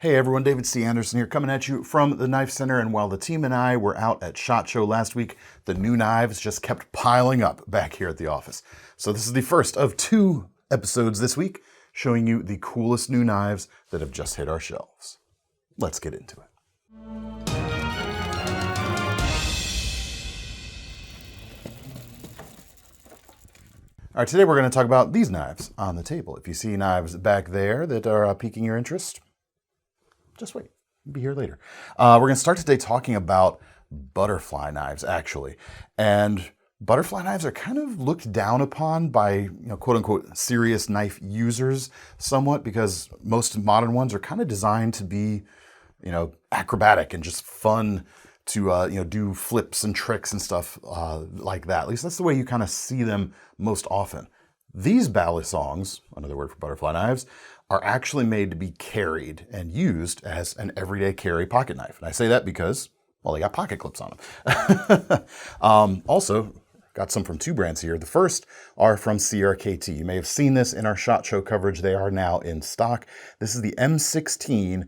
Hey everyone, David C. Anderson here, coming at you from the Knife Center. And while the team and I were out at SHOT Show last week, the new knives just kept piling up back here at the office. So this is the first of 2 episodes this week, showing you the coolest new knives that have just hit our shelves. Let's get into it. All right, today we're going to talk about these knives on the table. If you see knives back there that are piquing your interest, just wait, we'll be here later. We're going to start today talking about butterfly knives, actually. And butterfly knives are kind of looked down upon by, quote unquote, serious knife users somewhat, because most modern ones are kind of designed to be, acrobatic and just fun to, do flips and tricks and stuff like that. At least that's the way you kind of see them most often. These Balisongs, another word for butterfly knives, are actually made to be carried and used as an everyday carry pocket knife. And I say that because, well, they got pocket clips on them. Also, got some from 2 brands here. The first are from CRKT. You may have seen this in our SHOT Show coverage. They are now in stock. This is the M16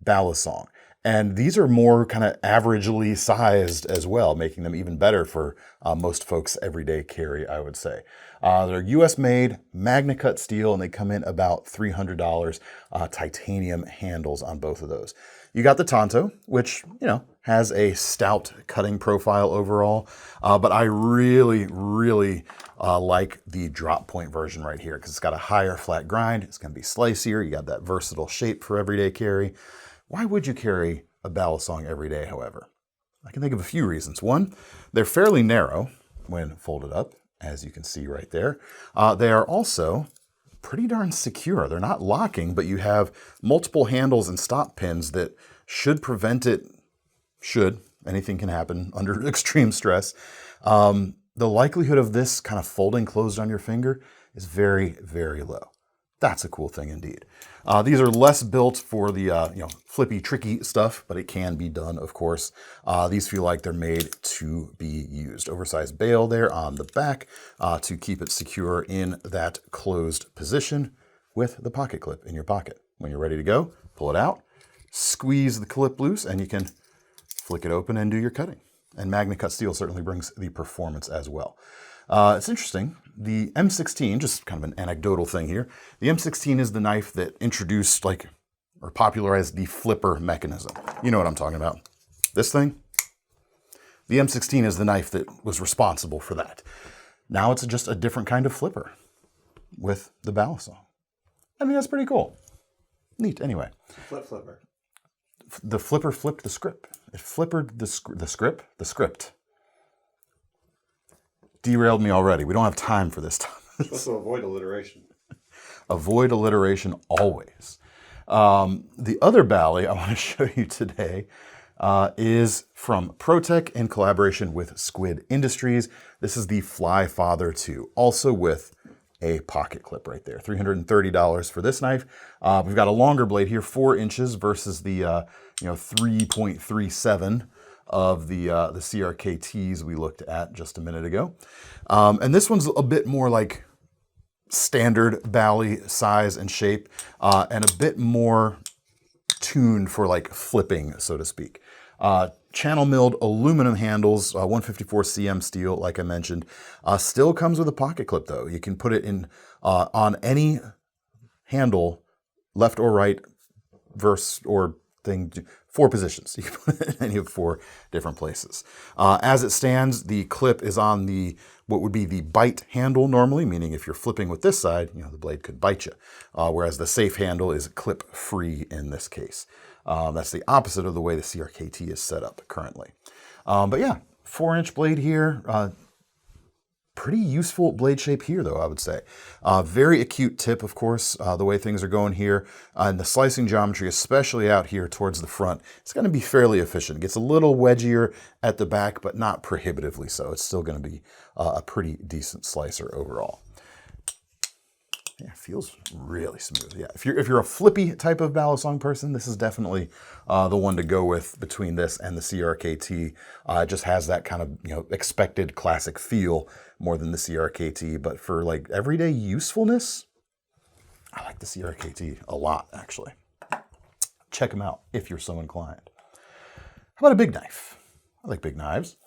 Balisong. And these are more kind of averagely sized as well, making them even better for most folks' everyday carry, I would say. They're US made, Magna Cut steel, and they come in about $300, titanium handles on both of those. You got the Tonto, which, has a stout cutting profile overall, but I really like the drop point version right here because it's got a higher flat grind. It's going to be slicier. You got that versatile shape for everyday carry. Why would you carry a Balisong every day, however? I can think of a few reasons. One, they're fairly narrow when folded up, as you can see right there. They are also pretty darn secure. They're not locking, but you have multiple handles and stop pins that should prevent it, anything can happen under extreme stress. The likelihood of this kind of folding closed on your finger is very, very low. That's a cool thing indeed. These are less built for the flippy, tricky stuff, but it can be done, of course. These feel like they're made to be used. Oversized bail there on the back to keep it secure in that closed position with the pocket clip in your pocket. When you're ready to go, pull it out, squeeze the clip loose, and you can flick it open and do your cutting. And Magna Cut steel certainly brings the performance as well. It's interesting. The M16, just kind of an anecdotal thing here, the M16 is the knife that introduced or popularized the flipper mechanism. You know what I'm talking about. This thing? The M16 is the knife that was responsible for that. Now it's just a different kind of flipper with the Balisong. I mean, that's pretty cool. Neat, anyway. Flipper. The flipper flipped the script. It flippered the script. Derailed me already. We don't have time for this stuff. Supposed to avoid alliteration. Avoid alliteration always. The other Bali I want to show you today is from ProTech in collaboration with Squid Industries. This is the FlyFather 2, also with a pocket clip right there. $330 for this knife. We've got a longer blade here, 4 inches versus the 3.37 of the CRKTs we looked at just a minute ago. And this one's a bit more like standard Bali size and shape, and a bit more tuned for flipping, so to speak. Channel milled aluminum handles, 154 cm steel, like I mentioned. Still comes with a pocket clip though. You can put it in on any handle, left or right, verse or thing, 4 positions. You can put it in any of 4 different places. As it stands, the clip is on what would be the bite handle normally, meaning if you're flipping with this side, the blade could bite you. Whereas the safe handle is clip free in this case. That's the opposite of the way the CRKT is set up currently. But yeah, 4-inch blade here. Pretty useful blade shape here, though, I would say. Very acute tip, of course, the way things are going here. And the slicing geometry, especially out here towards the front, it's going to be fairly efficient. It gets a little wedgier at the back, but not prohibitively so. It's still going to be a pretty decent slicer overall. Yeah, it feels really smooth. Yeah, if you're a flippy type of Balisong person, this is definitely the one to go with between this and the CRKT. It just has that kind of expected classic feel more than the CRKT, but for everyday usefulness, I like the CRKT a lot actually. check them out if you're so inclined. How about a big knife? I like big knives.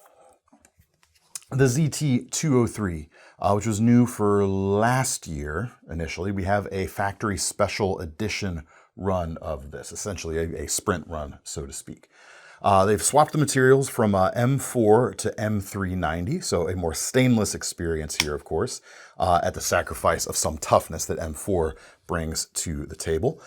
The ZT-203, which was new for last year initially. We have a factory special edition run of this, essentially a sprint run, so to speak. They've swapped the materials from M4 to M390, so a more stainless experience here, of course, at the sacrifice of some toughness that M4 brings to the table.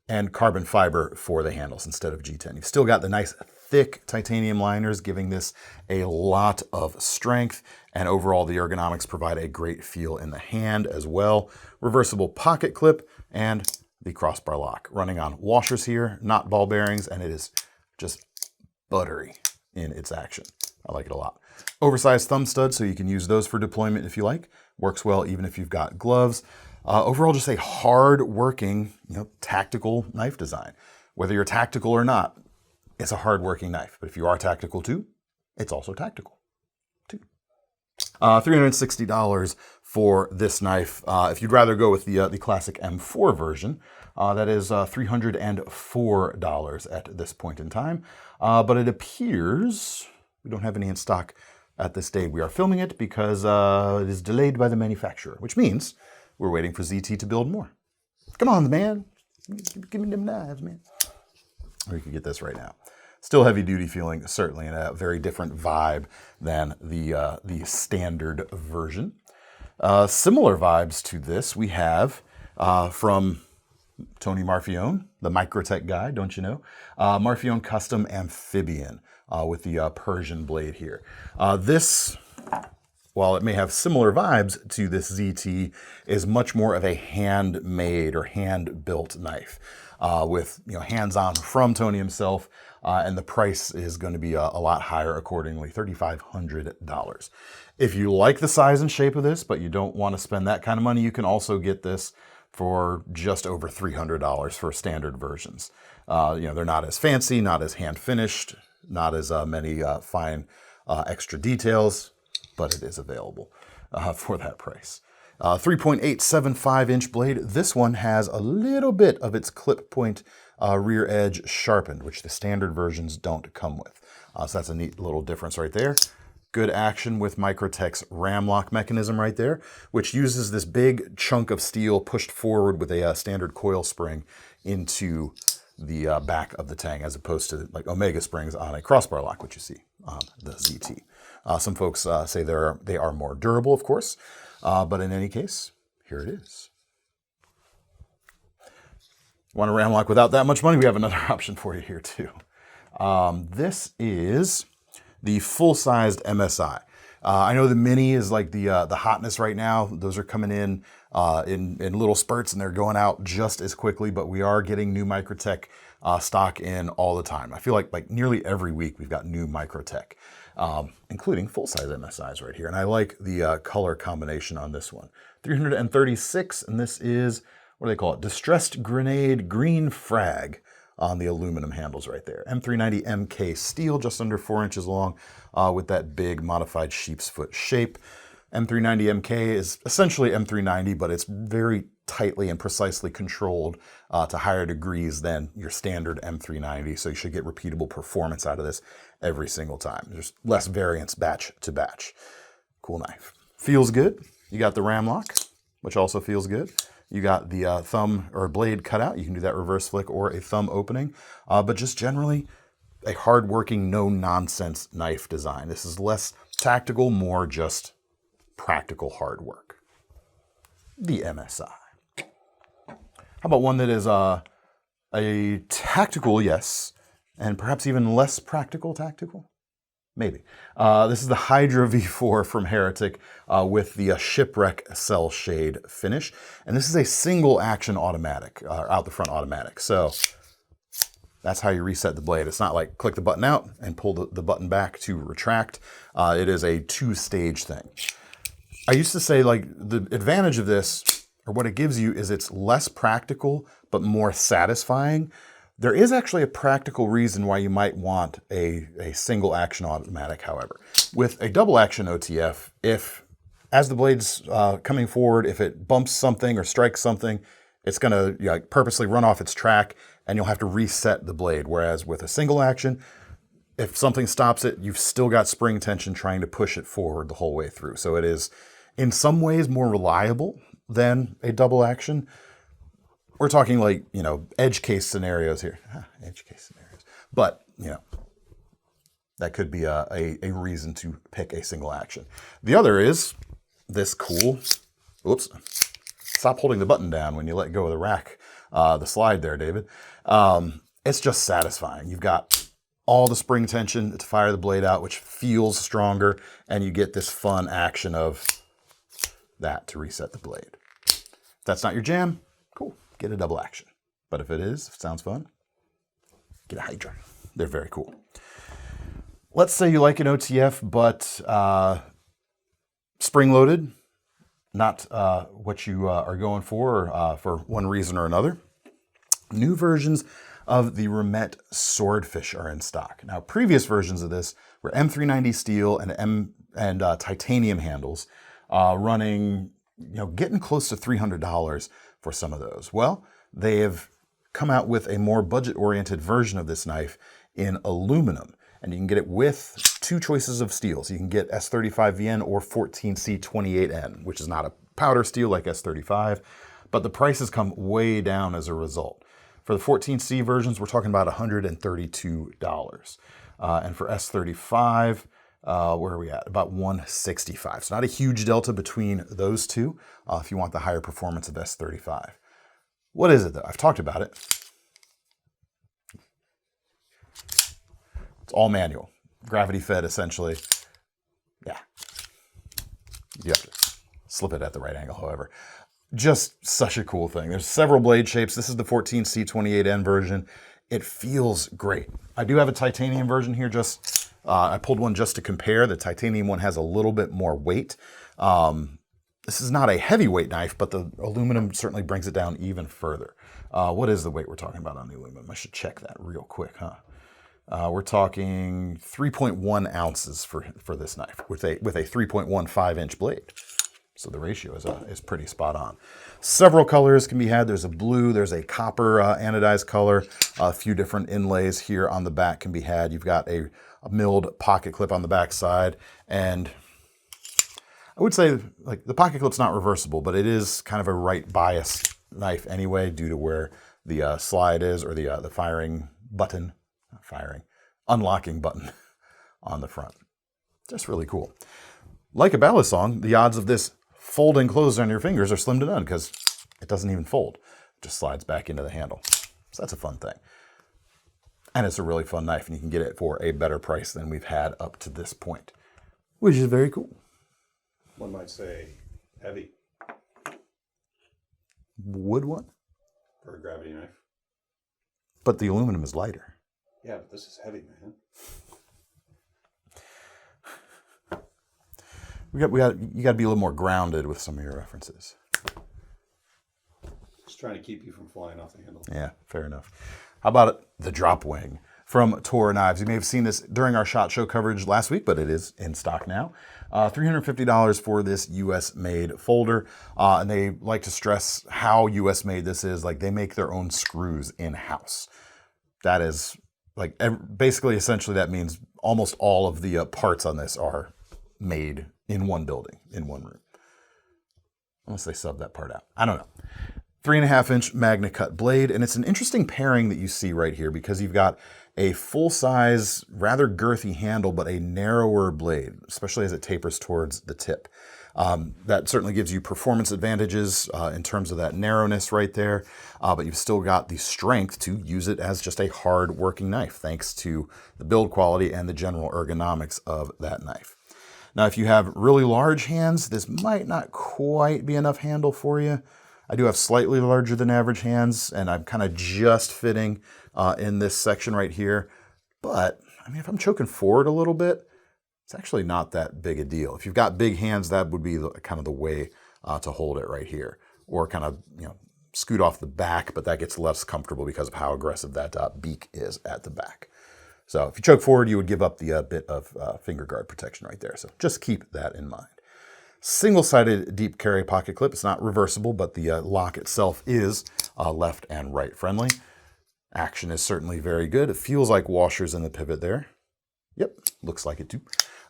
And carbon fiber for the handles instead of G10. You've still got the nice thick titanium liners, giving this a lot of strength, and overall the ergonomics provide a great feel in the hand as well. Reversible pocket clip and the crossbar lock. Running on washers here, not ball bearings, and it is just buttery in its action. I like it a lot. Oversized thumb studs, so you can use those for deployment if you like. Works well even if you've got gloves. Overall, just a hard-working, tactical knife design. Whether you're tactical or not, it's a hard-working knife. But if you are tactical too, it's also tactical too. $360 for this knife. If you'd rather go with the classic M4 version, that is $304 at this point in time. But it appears we don't have any in stock at this day. We are filming it because it is delayed by the manufacturer, which means we're waiting for ZT to build more. Come on, man. Give me them knives, man. Or you could get this right now. Still heavy duty feeling, certainly, and a very different vibe than the standard version. Similar vibes to this we have from Tony Marfione, the Microtech guy, don't you know? Marfione Custom Amphibian with the Persian blade here. This, while it may have similar vibes to this ZT, is much more of a handmade or hand-built knife with hands-on from Tony himself, and the price is going to be a lot higher accordingly, $3,500. If you like the size and shape of this, but you don't want to spend that kind of money, you can also get this for just over $300 for standard versions. They're not as fancy, not as hand-finished, not as many fine extra details, but it is available for that price. 3.875-inch blade. This one has a little bit of its clip point rear edge sharpened, which the standard versions don't come with. So that's a neat little difference right there. Good action with Microtech's ram lock mechanism right there, which uses this big chunk of steel pushed forward with a standard coil spring into the back of the tang, as opposed to like Omega springs on a crossbar lock, which you see on the ZT. Some folks say they are more durable, of course, but in any case, here it is. Want a ram lock without that much money? We have another option for you here too. This is the full-sized MSI. I know the mini is like the hotness right now. Those are coming in little spurts, and they're going out just as quickly, but we are getting new Microtech stock in all the time. I feel like nearly every week we've got new Microtech, including full-size MSIs right here. And I like the color combination on this one. 336, and this is, what do they call it? Distressed Grenade Green Frag on the aluminum handles right there. M390 MK steel, just under 4 inches long, with that big modified sheep's foot shape. M390 MK is essentially M390, but it's very tightly and precisely controlled to higher degrees than your standard M390, so you should get repeatable performance out of this every single time. There's less variance batch to batch. Cool knife. Feels good. You got the ram lock, which also feels good. You got the thumb or blade cutout. You can do that reverse flick or a thumb opening, but just generally a hard-working, no-nonsense knife design. This is less tactical, more just practical hard work. The MSI. How about one that is a tactical, yes, and perhaps even less practical tactical? Maybe. This is the Hydra V4 from Heretic with the Shipwreck cell shade finish. And this is a single action automatic, out the front automatic. So that's how you reset the blade. It's not like click the button out and pull the button back to retract. It is a two-stage thing. I used to say like the advantage of this, or what it gives you, is it's less practical but more satisfying. There is actually a practical reason why you might want a single action automatic, however. With a double action OTF, if as the blade's coming forward, if it bumps something or strikes something, it's gonna purposely run off its track and you'll have to reset the blade. Whereas with a single action, if something stops it, you've still got spring tension trying to push it forward the whole way through. So it is in some ways more reliable than a double action. We're talking like, you know, edge case scenarios here. Edge case scenarios. But, you know, that could be a reason to pick a single action. The other is this cool, whoops, stop holding the button down when you let go of the rack, the slide there, David. It's just satisfying. You've got all the spring tension to fire the blade out, which feels stronger, and you get this fun action of that to reset the blade. If that's not your jam, cool, get a double action. But if it is, if it sounds fun, get a Hydra. They're very cool. Let's say you like an OTF, but spring-loaded, not what you are going for one reason or another. New versions of the Remette Swordfish are in stock. Now, previous versions of this were M390 steel and titanium handles, running, you know, getting close to $300 for some of those. Well, they have come out with a more budget-oriented version of this knife in aluminum. And you can get it with two choices of steels. You can get S35VN or 14C28N, which is not a powder steel like S35, but the prices come way down as a result. For the 14C versions, we're talking about $132. And for S35, where are we at? About $165. So not a huge delta between those two if you want the higher performance of S35. What is it though? I've talked about it. It's all manual, gravity fed essentially. Yeah, you have to slip it at the right angle, however. Just such a cool thing. There's several blade shapes. This is the 14C28N version. It feels great. I do have a titanium version here. I pulled one just to compare. The titanium one has a little bit more weight. This is not a heavyweight knife, but the aluminum certainly brings it down even further. What is the weight we're talking about on the aluminum? I should check that real quick, huh? We're talking 3.1 ounces for this knife with a 3.15 inch blade. So the ratio is pretty spot on. Several colors can be had. There's a blue, there's a copper anodized color. A few different inlays here on the back can be had. You've got a milled pocket clip on the back side. And I would say like the pocket clip's not reversible, but it is kind of a right bias knife anyway due to where the slide is, or the firing button. Unlocking button on the front. Just really cool. Like a Balisong, the odds of this folding closed on your fingers are slim to none because it doesn't even fold. It just slides back into the handle. So that's a fun thing. And it's a really fun knife, and you can get it for a better price than we've had up to this point, which is very cool. One might say heavy. Wood one? For a gravity knife. But the aluminum is lighter. Yeah, but this is heavy, man. You got to be a little more grounded with some of your references. Just trying to keep you from flying off the handle. Yeah, fair enough. How about it? The Dropwing from Toor Knives. You may have seen this during our SHOT Show coverage last week, but it is in stock now. $350 for this U.S.-made folder. And they like to stress how U.S.-made this is. Like, they make their own screws in-house. That is... like basically, essentially, that means almost all of the parts on this are made in one building, in one room. Unless they sub that part out. I don't know. 3.5 inch Magna Cut blade. And it's an interesting pairing that you see right here because you've got a full-size, rather girthy handle, but a narrower blade, especially as it tapers towards the tip. That certainly gives you performance advantages in terms of that narrowness right there, but you've still got the strength to use it as just a hard working knife, thanks to the build quality and the general ergonomics of that knife. Now, if you have really large hands, this might not quite be enough handle for you. I do have slightly larger than average hands, and I'm kind of just fitting in this section right here. But, I mean, if I'm choking forward a little bit, it's actually not that big a deal. If you've got big hands, that would be kind of the way to hold it right here. Or kind of, scoot off the back, but that gets less comfortable because of how aggressive that beak is at the back. So if you choke forward, you would give up the bit of finger guard protection right there. So just keep that in mind. Single-sided deep carry pocket clip. It's not reversible, but the lock itself is left and right friendly. Action is certainly very good. It feels like washers in the pivot there. Yep, looks like it too.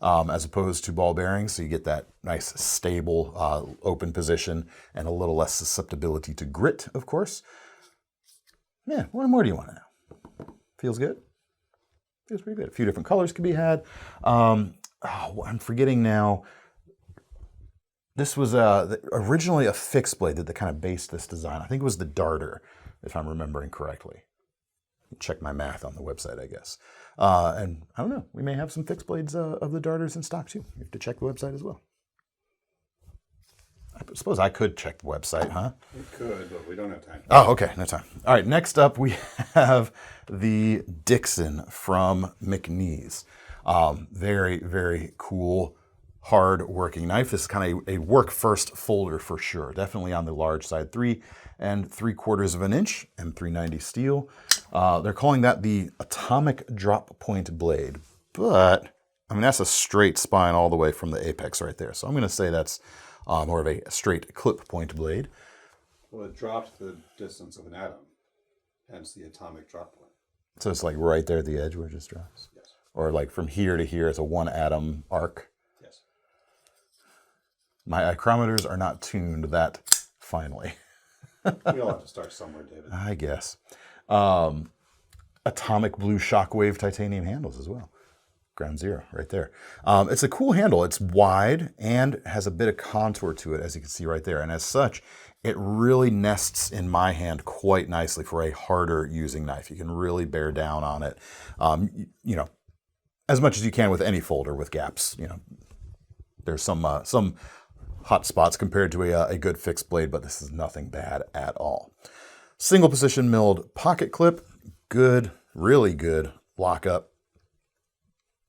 As opposed to ball bearings, so you get that nice stable open position and a little less susceptibility to grit, of course. Yeah, what more do you want to know? Feels good? Feels pretty good. A few different colors can be had. I'm forgetting now. This was originally a fixed blade that kind of based this design. I think it was the Darter, if I'm remembering correctly. Check my math on the website, I guess. And I don't know, we may have some fixed blades of the Darters in stock too. You have to check the website as well. I suppose I could check the website, huh? We could, but we don't have time. Oh, okay, no time. All right, next up we have the Dixon from McNees. Very, very cool, hard working knife. This is kind of a work first folder for sure. Definitely on the large side, 3 3/4 inch M390 steel. They're calling that the atomic drop point blade, but I mean that's a straight spine all the way from the apex right there. So I'm going to say that's more of a straight clip point blade. Well, it drops the distance of an atom, hence the atomic drop point. So it's like right there at the edge where it just drops? Yes. Or like from here to here, it's a 1 atom arc? Yes. My micrometers are not tuned that finely. We all have to start somewhere, David. I guess. Atomic blue shockwave titanium handles as well. Ground zero right there. It's a cool handle. It's wide and has a bit of contour to it, as you can see right there. And as such, it really nests in my hand quite nicely for a harder using knife. You can really bear down on it, you know, as much as you can with any folder with gaps. You know, there's some hot spots compared to a good fixed blade, but this is nothing bad at all. Single position milled pocket clip, good, really good lockup.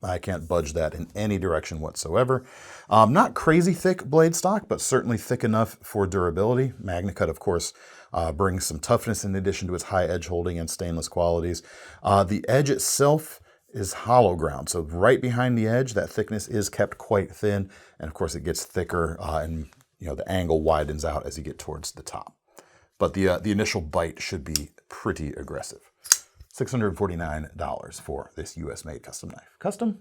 I can't budge that in any direction whatsoever. Not crazy thick blade stock, but certainly thick enough for durability. MagnaCut, of course, brings some toughness in addition to its high edge holding and stainless qualities. The edge itself is hollow ground, so right behind the edge, that thickness is kept quite thin, and of course it gets thicker, and you know the angle widens out as you get towards the top. But the initial bite should be pretty aggressive. $649 for this US-made custom knife. Custom?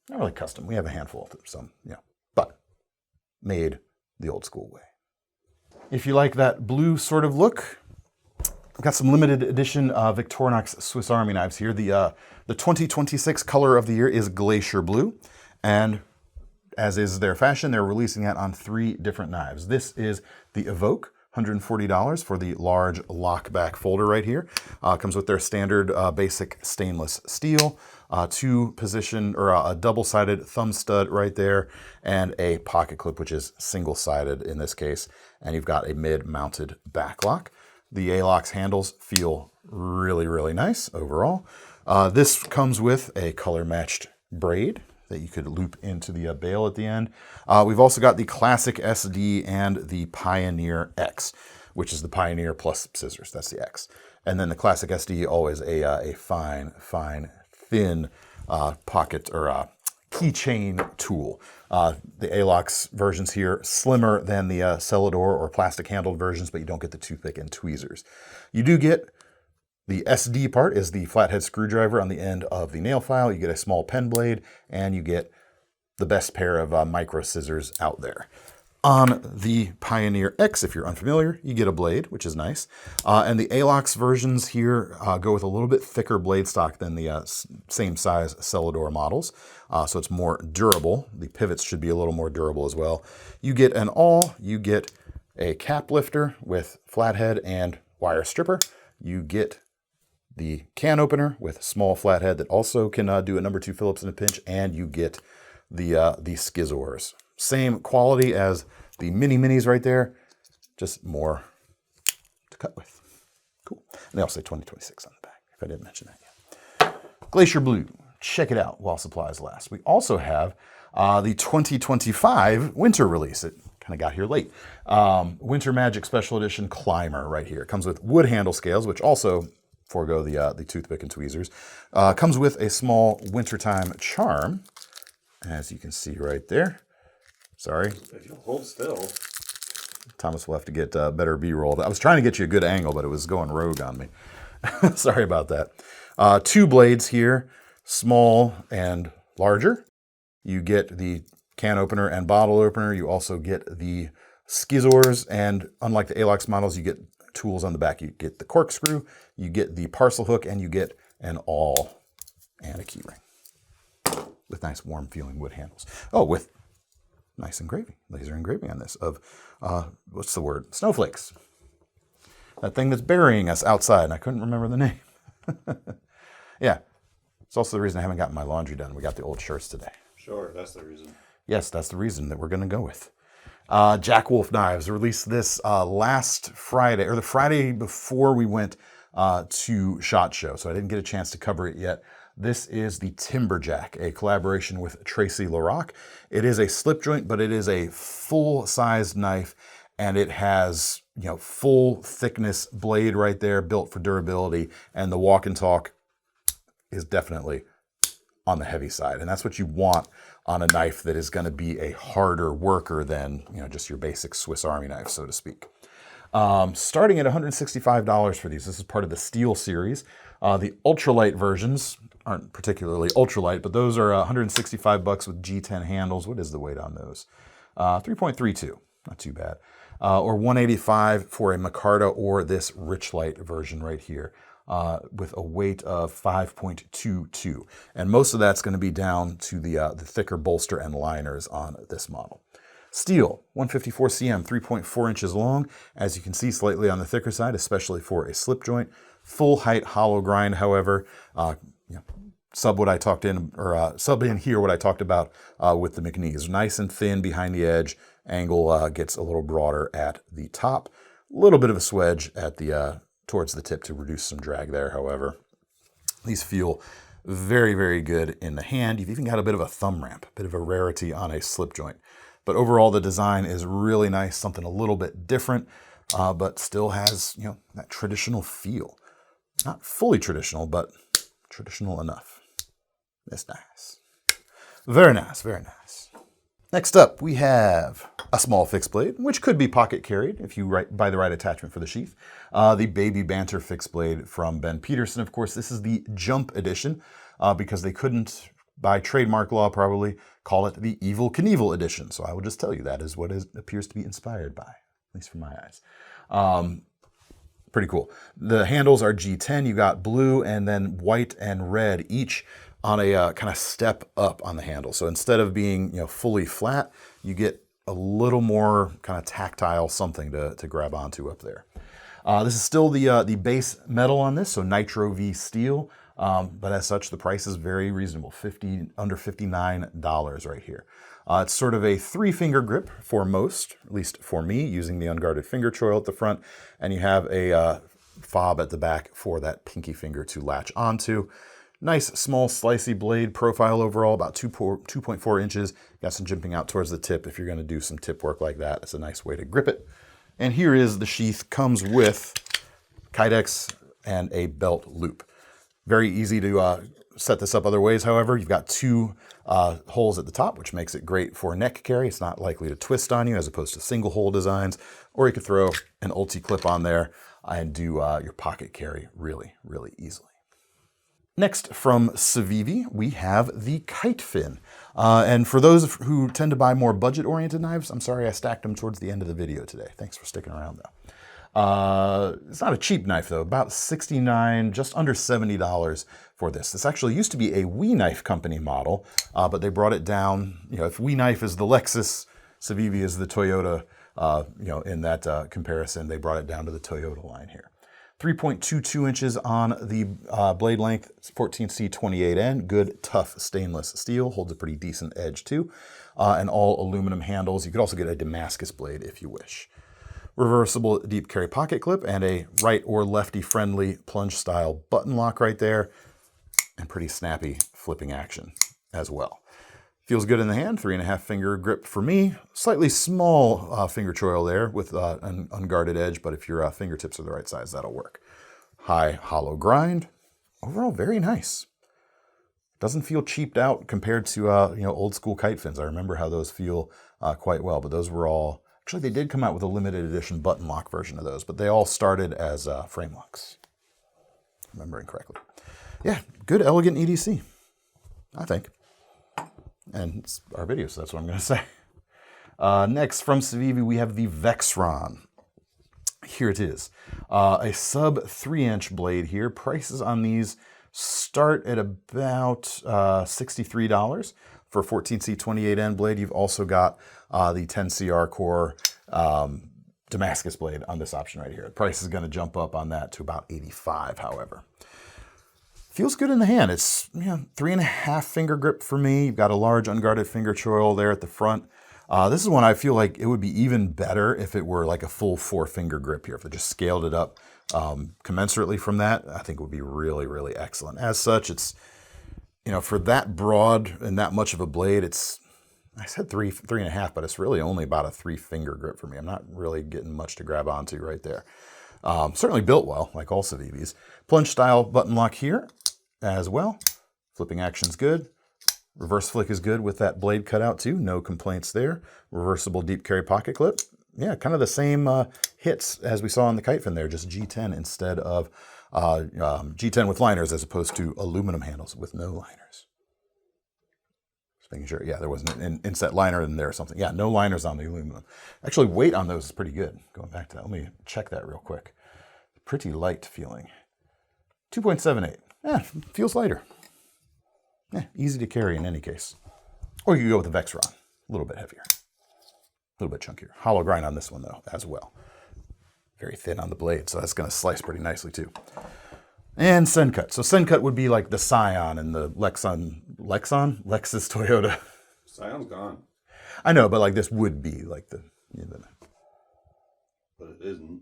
Not really custom. We have a handful of them, so, you know, but made the old school way. If you like that blue sort of look, I've got some limited edition Victorinox Swiss Army knives here. The 2026 color of the year is Glacier Blue, and as is their fashion, they're releasing that on 3 different knives. This is the Evoke, $140 for the large lockback folder right here. Comes with their standard basic stainless steel, 2-position or a double-sided thumb stud right there, and a pocket clip, which is single-sided in this case. And you've got a mid-mounted back lock. The Alox handles feel really, really nice overall. This comes with a color-matched braid that you could loop into the bail at the end. We've also got the Classic SD and the Pioneer X, which is the Pioneer plus scissors. That's the X. And then the Classic SD, always a fine, thin pocket or keychain tool. The Alox versions here, slimmer than the Celador or plastic-handled versions, but you don't get the toothpick and tweezers. You do get the SD part is the flathead screwdriver on the end of the nail file. You get a small pen blade, and you get the best pair of micro scissors out there. On the Pioneer X, if you're unfamiliar, you get a blade, which is nice. And the Alox versions here go with a little bit thicker blade stock than the same size Celador models. So it's more durable. The pivots should be a little more durable as well. You get an awl, you get a cap lifter with flathead and wire stripper. You get the can opener with small flathead that also can do a #2 Phillips in a pinch, and you get the Skizors. Same quality as the minis right there, just more to cut with. Cool. And they also say 2026 on the back, if I didn't mention that yet. Glacier Blue, check it out while supplies last. We also have the 2025 winter release. It kind of got here late. Winter Magic Special Edition Climber right here. It comes with wood handle scales, which also forego the toothpick and tweezers. Comes with a small wintertime charm, as you can see right there. Sorry. If you'll hold still. Thomas will have to get better B-roll. I was trying to get you a good angle, but it was going rogue on me. Sorry about that. 2 blades here, small and larger. You get the can opener and bottle opener. You also get the skizzors, and unlike the Alox models, you get tools on the back. You get the corkscrew, you get the parcel hook, and you get an awl and a key ring with nice warm feeling wood handles. Oh, with nice engraving, laser engraving on this of, what's the word? Snowflakes. That thing that's burying us outside, and I couldn't remember the name. Yeah, it's also the reason I haven't gotten my laundry done. We got the old shirts today. Sure, that's the reason. Yes, that's the reason that we're going to go with. Jack Wolf Knives released this last Friday, or the Friday before we went to SHOT Show, so I didn't get a chance to cover it yet. This is the Timberjack, a collaboration with Tracy LaRock. It is a slip joint, but it is a full-sized knife, and it has, you know, full thickness blade right there, built for durability, and the walk and talk is definitely on the heavy side, and that's what you want on a knife that is going to be a harder worker than, you know, just your basic Swiss Army knife, so to speak. Starting at $165 for these. This is part of the Steel series. The ultralight versions aren't particularly ultralight, but those are $165 with G10 handles. What is the weight on those? 3.32, not too bad. Or $185 for a micarta or this Richlight version right here. With a weight of 5.22. And most of that's going to be down to the thicker bolster and liners on this model. Steel, 154 cm, 3.4 inches long. As you can see, slightly on the thicker side, especially for a slip joint. Full height hollow grind, however, sub in here what I talked about with the McNees. Nice and thin behind the edge. Angle gets a little broader at the top. A little bit of a swedge at the towards the tip to reduce some drag there, however. These feel very, very good in the hand. You've even got a bit of a thumb ramp, a bit of a rarity on a slip joint. But overall, the design is really nice, something a little bit different, but still has, you know, that traditional feel. Not fully traditional, but traditional enough. It's nice. Very nice, very nice. Next up, we have a small fixed blade, which could be pocket carried if you buy the right attachment for the sheath. The Baby Banter fixed blade from Ben Peterson. Of course, this is the Jump edition because they couldn't, by trademark law probably, call it the Evil Knievel edition. So I will just tell you that is what it appears to be inspired by, at least from my eyes. Pretty cool. The handles are G10. You got blue and then white and red each on a kind of step up on the handle. So instead of being, you know, fully flat, you get a little more kind of tactile something to grab onto up there. This is still the base metal on this, so Nitro V steel, but as such, the price is very reasonable, under $59 right here. It's sort of a 3-finger grip for most, at least for me, using the unguarded finger choil at the front, and you have a fob at the back for that pinky finger to latch onto. Nice, small, slicey blade profile overall, about 2.4 inches. Got some jimping out towards the tip if you're going to do some tip work like that. It's a nice way to grip it. And here is the sheath. Comes with Kydex and a belt loop. Very easy to set this up other ways, however. You've got 2 holes at the top, which makes it great for neck carry. It's not likely to twist on you as opposed to single hole designs. Or you could throw an ulti clip on there and do your pocket carry really, really easily. Next, from CIVIVI, we have the Kitefin. And for those who tend to buy more budget-oriented knives, I'm sorry I stacked them towards the end of the video today. Thanks for sticking around, though. It's not a cheap knife, though. About $69, just under $70 for this. This actually used to be a We Knife Company model, but they brought it down. You know, if We Knife is the Lexus, CIVIVI is the Toyota, in that comparison, they brought it down to the Toyota line here. 3.22 inches on the blade length, 14C28N, good tough stainless steel, holds a pretty decent edge too, and all aluminum handles. You could also get a Damascus blade if you wish. Reversible deep carry pocket clip and a right or lefty friendly plunge style button lock right there, and pretty snappy flipping action as well. Feels good in the hand, 3.5-finger grip for me. Slightly small finger choil there with an unguarded edge, but if your fingertips are the right size, that'll work. High hollow grind. Overall, very nice. Doesn't feel cheaped out compared to old school Kitefins. I remember how those feel quite well, but those were all, actually they did come out with a limited edition button lock version of those, but they all started as frame locks. remembering correctly. Yeah, good, elegant EDC, I think. And it's our video, so that's what I'm going to say. Next, from CIVIVI, we have the Vexron. Here it is. A sub 3-inch blade here. Prices on these start at about $63 for 14C28N blade. You've also got the 10CR core Damascus blade on this option right here. The price is going to jump up on that to about $85, however. Feels good in the hand. It's 3.5 finger grip for me. You've got a large unguarded finger choil there at the front. This is one I feel like it would be even better if it were like a full 4-finger grip here. If they just scaled it up commensurately from that, I think it would be really, really excellent. As such, it's, for that broad and that much of a blade, it's, I said 3.5, but it's really only about a 3-finger grip for me. I'm not really getting much to grab onto right there. Certainly built well, like all CIVIVIs. Plunge style button lock here as well. Flipping action's good. Reverse flick is good with that blade cutout too. No complaints there. Reversible deep carry pocket clip. Yeah, kind of the same hits as we saw on the Kitefin there, just G10 instead of G10 with liners as opposed to aluminum handles with no liners. Just making sure, yeah, there wasn't an inset liner in there or something. Yeah, no liners on the aluminum. Actually, weight on those is pretty good. Going back to that, let me check that real quick. Pretty light feeling. 2.78. Yeah, feels lighter. Yeah, easy to carry in any case. Or you could go with the Vexron, a little bit heavier, a little bit chunkier. Hollow grind on this one though, as well. Very thin on the blade, so that's gonna slice pretty nicely too. And Sencut. So Sencut would be like the Scion and the Lexus Toyota. Scion's gone. I know, but like this would be like the. But it isn't.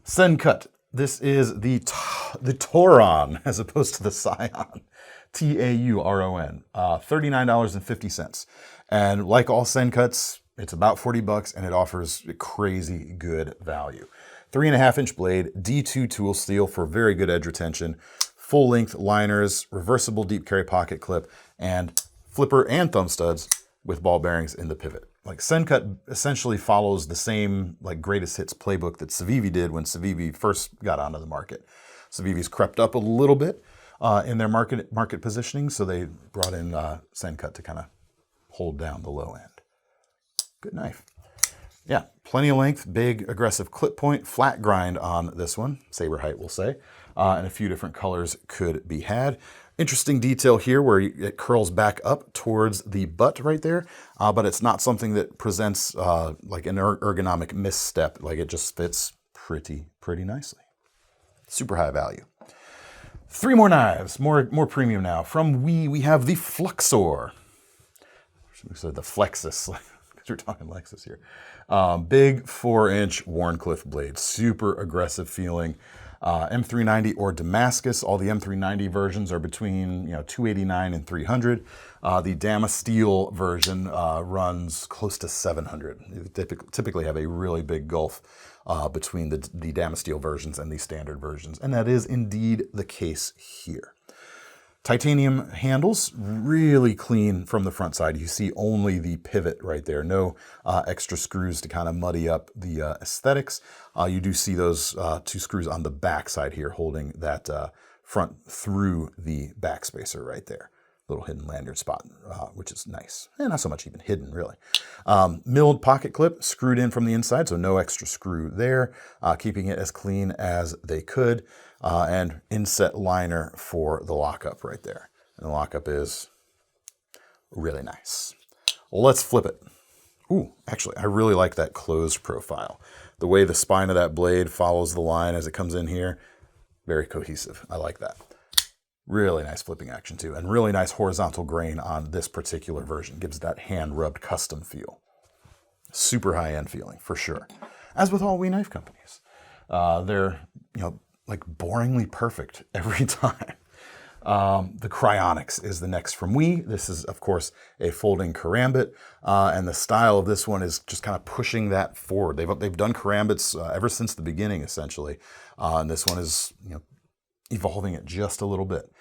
Sencut. This is the Tauron as opposed to the Scion. Tauron. $39.50. And like all Sencuts, it's about $40 and it offers crazy good value. 3.5-inch blade, D2 tool steel for very good edge retention, full length liners, reversible deep carry pocket clip, and flipper and thumb studs with ball bearings in the pivot. Like Sencut essentially follows the same like greatest hits playbook that CIVIVI did when CIVIVI first got onto the market. CIVIVI's crept up a little bit in their market positioning, so they brought in Sencut to kind of hold down the low end. Good knife. Yeah, plenty of length, big aggressive clip point, flat grind on this one, saber height we'll say, and a few different colors could be had. Interesting detail here where it curls back up towards the butt right there, but it's not something that presents like an ergonomic misstep. Like it just fits pretty nicely. Super high value. 3 more knives, more premium now. From we have the Fluxor. We said the Flexus, because we're talking Lexus here. Big 4-inch Wharncliffe blade, super aggressive feeling. M390 or Damascus. All the M390 versions are between $289 and $300. The Damasteel version runs close to $700. They typically have a really big gulf between the Damasteel versions and the standard versions, and that is indeed the case here. Titanium handles, really clean from the front side. You see only the pivot right there. No extra screws to kind of muddy up the aesthetics. You do see those 2 screws on the back side here holding that front through the back spacer right there. Little hidden lanyard spot, which is nice. And not so much even hidden, really. Milled pocket clip screwed in from the inside, so no extra screw there, keeping it as clean as they could. And inset liner for the lockup right there. And the lockup is really nice. Well, let's flip it. Ooh, actually, I really like that closed profile. The way the spine of that blade follows the line as it comes in here, very cohesive. I like that. Really nice flipping action too, and really nice horizontal grain on this particular version. Gives that hand-rubbed custom feel. Super high-end feeling, for sure. As with all knife companies. They're, like boringly perfect every time. The Cryonix is the next from This is, of course, a folding karambit, and the style of this one is just kind of pushing that forward. They've done karambits ever since the beginning, essentially, and this one is evolving it just a little bit.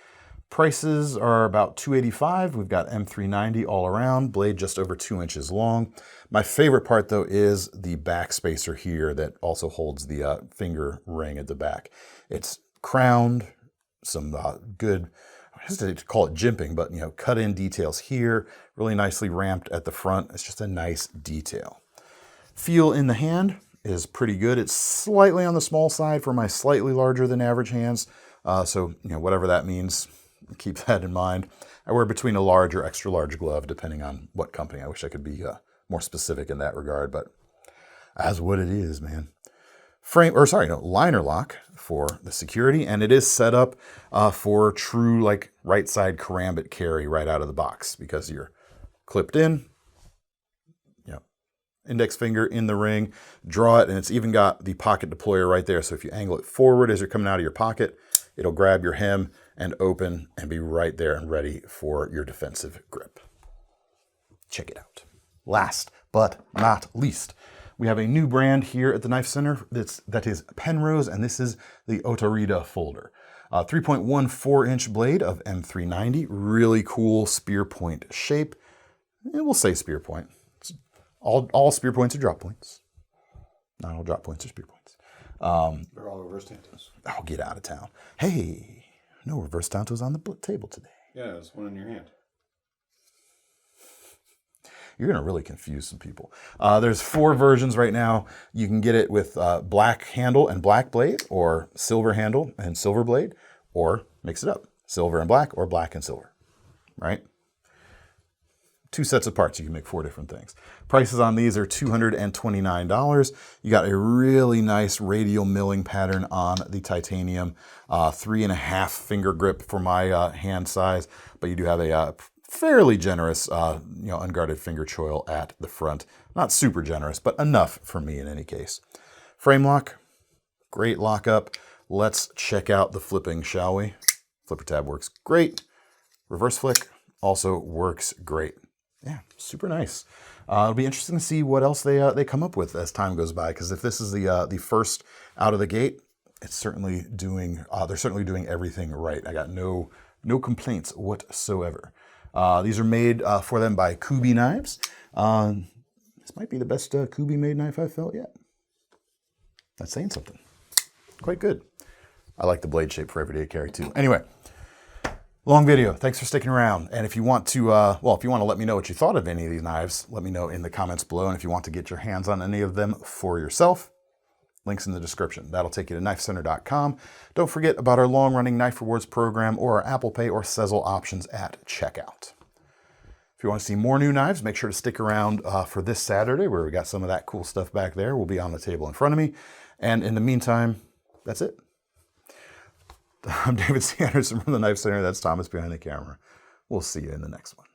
Prices are about $285. We've got M390 all around, blade just over 2 inches long. My favorite part, though, is the back spacer here that also holds the finger ring at the back. It's crowned, some good, I hesitate to call it jimping, but cut in details here, really nicely ramped at the front. It's just a nice detail. Feel in the hand is pretty good. It's slightly on the small side for my slightly larger than average hands. So whatever that means, keep that in mind. I wear between a large or extra large glove, depending on what company. I wish I could be more specific in that regard, but as what it is, man. Liner lock for the security, and it is set up for true like right side karambit carry right out of the box because you're clipped in, index finger in the ring, draw it, and it's even got the pocket deployer right there. So if you angle it forward as you're coming out of your pocket, it'll grab your hem and open and be right there and ready for your defensive grip. Check it out. Last but not least, we have a new brand here at the Knife Center that is Penrose, and this is the Otarida folder. 3.14-inch blade of M390, really cool spear point shape. And we'll say spear point. All spear points are drop points. Not all drop points are spear points. They're all reverse tantos. Oh, get out of town. Hey, no reverse tantos on the table today. Yeah, there's one in your hand. You're going to really confuse some people. There's 4 versions right now. You can get it with black handle and black blade, or silver handle and silver blade, or mix it up. Silver and black, or black and silver, right? 2 sets of parts, you can make 4 different things. Prices on these are $229. You got a really nice radial milling pattern on the titanium, 3.5 finger grip for my hand size, but you do have a fairly generous, unguarded finger choil at the front. Not super generous, but enough for me in any case. Frame lock, great lockup. Let's check out the flipping, shall we? Flipper tab works great. Reverse flick also works great. Yeah, super nice. It'll be interesting to see what else they come up with as time goes by, because if this is the first out of the gate, it's certainly doing they're certainly doing everything right. I got no complaints whatsoever. These are made for them by Kubi Knives. This might be the best Kubi made knife I've felt yet. That's saying something. Quite good. I like the blade shape for everyday carry too. Anyway. Long video. Thanks for sticking around. And if you want to, if you want to let me know what you thought of any of these knives, let me know in the comments below. And if you want to get your hands on any of them for yourself, links in the description. That'll take you to KnifeCenter.com. Don't forget about our long-running Knife Rewards program or our Apple Pay or Sezzle options at checkout. If you want to see more new knives, make sure to stick around for this Saturday, where we got some of that cool stuff back there. Will be on the table in front of me. And in the meantime, that's it. I'm David C. Anderson from the Knife Center. That's Thomas behind the camera. We'll see you in the next one.